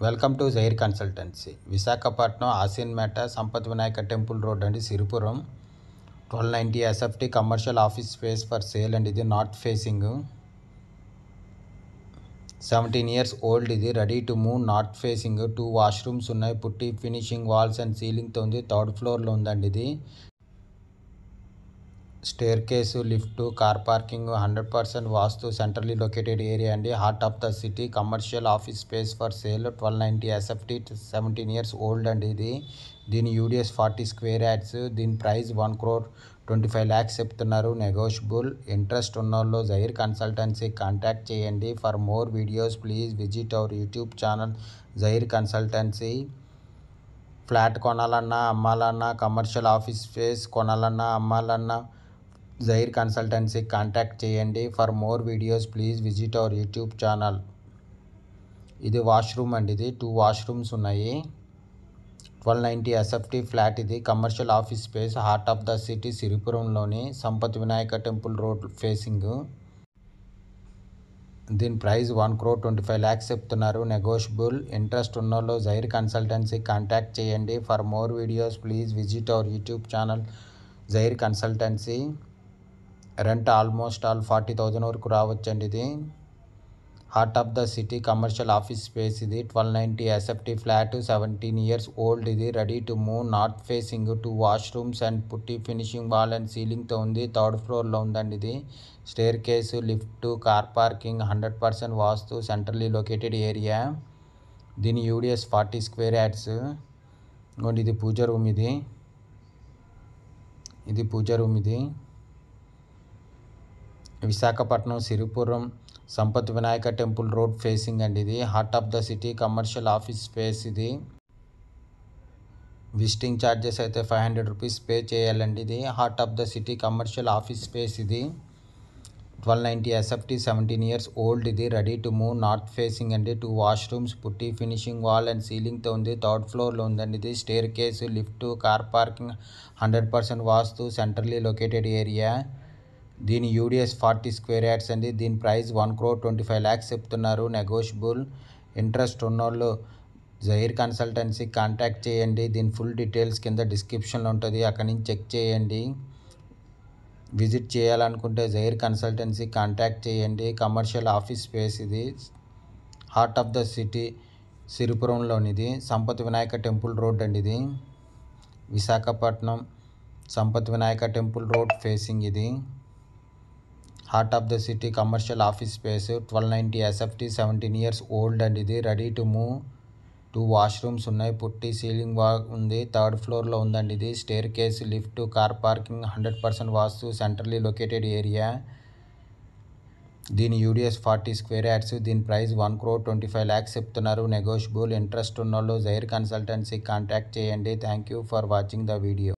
Welcome to జైర్ consultancy. Visakhapatnam ఆసిన్మేట Sampath Vinayaka temple road అండి, Siripuram. 1290 SFT commercial office space for sale అండి. ఇది నార్త్ ఫేసింగ్, 17 years ఓల్డ్. ఇది ready to move, north facing. 2 washrooms ఉన్నాయి. పుట్టి ఫినిషింగ్ వాల్స్ అండ్ సీలింగ్తో ఉంది. 3rd ఫ్లోర్లో ఉందండి. ఇది staircase, lift, car parking, 100% vastu, centrally located area అండి. Heart of the city, commercial office space for sale. 1290 SFT, 17 years old అండి. ఇది దీని యూడిఎస్ 40 square yards. దీని ప్రైస్ 1,25 lakhs చెప్తున్నారు, నెగోషియబుల్. ఇంట్రెస్ట్ ఉన్నోళ్ళు జైర్ కన్సల్టెన్సీ కాంటాక్ట్ చేయండి. For more videos please visit our YouTube channel Jair consultancy. Flat కొనాలన్నా అమ్మాలన్నా, commercial office space కొనాలన్నా అమ్మాలన్నా జైర్ కన్సల్టెన్సీ కాంటాక్ట్ చేయండి. For more videos please visit our YouTube channel. ఇది washroom అండి. ఇది 2 washrooms ఉన్నాయి. 1290 ఎస్ఎఫ్టీ ఫ్లాట్. ఇది commercial office space, heart of the city, సిరిపురంలోని Sampath Vinayaka temple road facing. దీని ప్రైస్ 1,25 lakhs చెప్తున్నారు, నెగోషియబుల్. ఇంట్రెస్ట్ ఉన్నోళ్ళు జైర్ కన్సల్టెన్సీ కాంటాక్ట్ చేయండి. For more videos please visit our YouTube channel Jair consultancy. Rent almost all 40,000 వరకు రావచ్చండి. ఇది heart of the city, commercial office space. ఇది 1290 SFT flat, 17 years old. ఇది ready to move, north facing, 2 washrooms and putty finishing wall and సీలింగ్తో ఉంది. 3rd ఫ్లోర్లో ఉందండి. ఇది staircase, lift, car parking, 100% vastu, centrally located area. దీని UDS 40 square yards. ఇది పూజ room. ఇది పూజ రూమ్. ఇది Visakhapatnam Siripuram Sampath Vinayaka temple road facing అండి. ఇది heart of the city, commercial office space. ఇది విజిటింగ్ ఛార్జెస్ అయితే 500 rupees పే చేయాలండి. ఇది heart of the city, commercial office space. ఇది 1290 ఎస్ఎఫ్టీ, 17 years ఓల్డ్. ఇది ready to move, north facing అండి. 2 washrooms, పుట్టి ఫినిషింగ్ వాల్ అండ్ సీలింగ్తో ఉంది. 3rd ఫ్లోర్లో ఉందండి. ఇది staircase, lift, car parking, 100% vastu, centrally located area. దీని యూడిఎస్ 40 square yards అండి. దీని ప్రైస్ 1,25 lakhs చెప్తున్నారు, నెగోషియబుల్. ఇంట్రెస్ట్ ఉన్నోళ్ళు జైర్ కన్సల్టెన్సీ కాంటాక్ట్ చేయండి. దీని ఫుల్ డీటెయిల్స్ కింద డిస్క్రిప్షన్లో ఉంటుంది, అక్కడి నుంచి చెక్ చేయండి. విజిట్ చేయాలనుకుంటే జైర్ కన్సల్టెన్సీ కాంటాక్ట్ చేయండి. Commercial office space. ఇది హార్ట్ ఆఫ్ ద సిటీ, సిరిపురంలోనిది సంపత్ వినాయక టెంపుల్ రోడ్ అండి. ఇది Visakhapatnam Sampath Vinayaka temple road facing. ఇది heart of the city, commercial office space. 1290 SFT, 17 years old అండి. ఇది రెడీ టు మూవ్. 2 washrooms ఉన్నాయి. పుట్టి సీలింగ్ ఉంది. 3rd ఫ్లోర్లో ఉందండి. ఇది staircase, lift, car parking, 100% vastu, centrally located area. దీని యూడిఎస్ 40 square yards. దీని ప్రైస్ 1,25 lakhs చెప్తున్నారు, నెగోషియబుల్. ఇంట్రెస్ట్ ఉన్నోళ్ళు జైర్ కన్సల్టెన్సీ కాంటాక్ట్ చేయండి. Thank you for watching the video.